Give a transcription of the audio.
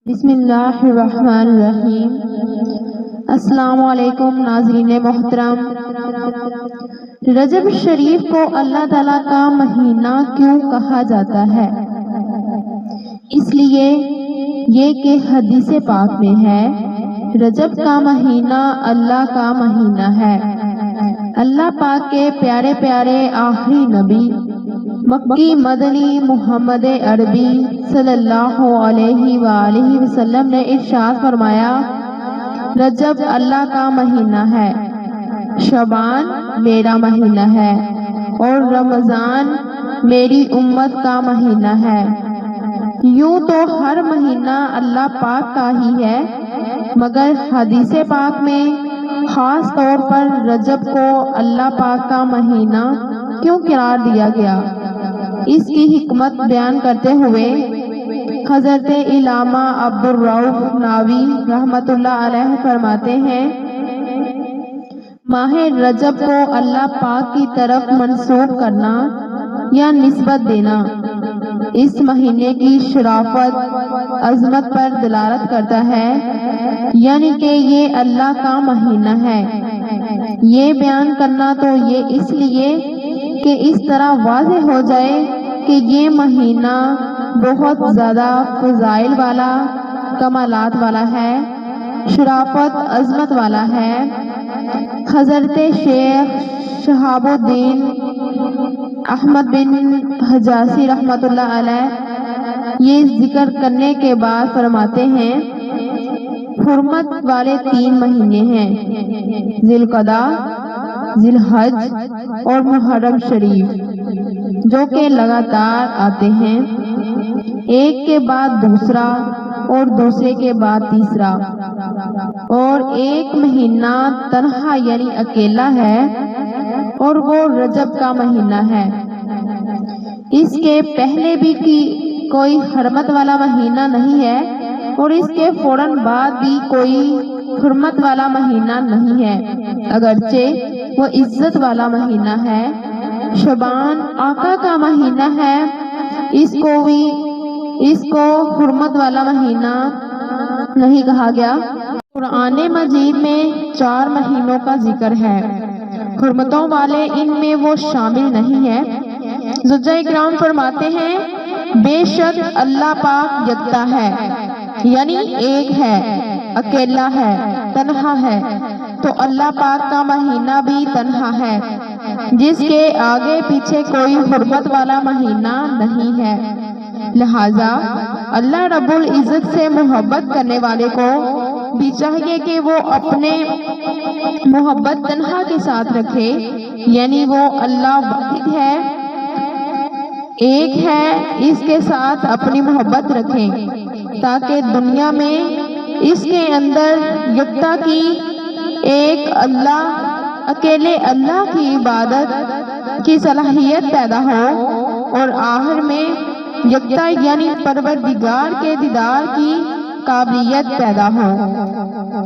بسم اللہ الرحمن الرحیم۔ السلام علیکم ناظرین محترم۔ رجب شریف کو اللہ تعالیٰ کا مہینہ کیوں کہا جاتا ہے؟ اس لیے یہ کہ حدیث پاک میں ہے، رجب کا مہینہ اللہ کا مہینہ ہے۔ اللہ پاک کے پیارے پیارے آخری نبی مکی مدنی محمد عربی صلی اللہ علیہ وآلہ وسلم نے ارشاد فرمایا، رجب اللہ کا مہینہ ہے، شعبان میرا مہینہ ہے اور رمضان میری امت کا مہینہ ہے۔ یوں تو ہر مہینہ اللہ پاک کا ہی ہے، مگر حدیث پاک میں خاص طور پر رجب کو اللہ پاک کا مہینہ کیوں قرار دیا گیا، اس کی حکمت بیان کرتے ہوئے حضرت علامہ عبدالرؤف ناوی رحمۃ اللہ علیہ فرماتے ہیں، ماہ رجب کو اللہ پاک کی طرف منسوب کرنا یا نسبت دینا اس مہینے کی شرافت عظمت پر دلالت کرتا ہے، یعنی کہ یہ اللہ کا مہینہ ہے۔ یہ بیان کرنا تو یہ اس لیے کہ اس طرح واضح ہو جائے کہ یہ مہینہ بہت زیادہ فضائل والا، کمالات والا ہے، شرافت عظمت والا ہے۔ حضرت شیخ شہاب الدین احمد بن حجازی رحمۃ اللہ علیہ یہ ذکر کرنے کے بعد فرماتے ہیں، حرمت والے 3 مہینے ہیں، ذی القعدہ، ذی الحج اور محرم شریف، جو کہ لگاتار آتے ہیں، ایک کے بعد دوسرا اور دوسرے کے بعد تیسرا، اور ایک مہینہ تنہا یعنی اکیلا ہے اور وہ رجب کا مہینہ ہے۔ اس کے پہلے بھی کوئی حرمت والا مہینہ نہیں ہے اور اس کے فوراً بعد بھی کوئی حرمت والا مہینہ نہیں ہے، اگرچہ وہ عزت والا مہینہ ہے۔ شعبان آقا کا مہینہ ہے، اس کو حرمت والا مہینہ نہیں کہا گیا۔ قرآن مجید میں 4 مہینوں کا ذکر ہے، حرمتوں والے ان میں وہ شامل نہیں ہے۔ زوجہ اکرام فرماتے ہیں، بے شک اللہ پاک یکتا ہے، یعنی ایک ہے، اکیلا ہے، تنہا ہے، تو اللہ پاک کا مہینہ بھی تنہا ہے، جس کے آگے پیچھے کوئی حرمت والا مہینہ نہیں ہے۔ لہذا اللہ رب العزت سے محبت کرنے والے کو بھی چاہیے کہ وہ اپنے محبت تنہا کے ساتھ رکھے، یعنی وہ اللہ واحد ہے، ایک ہے، اس کے ساتھ اپنی محبت رکھیں، تاکہ دنیا میں اس کے اندر یکتا کی، ایک اللہ، اکیلے اللہ کی عبادت کی صلاحیت پیدا ہو، اور آخر میں یکتا یعنی پروردگار کے دیدار کی قابلیت پیدا ہو۔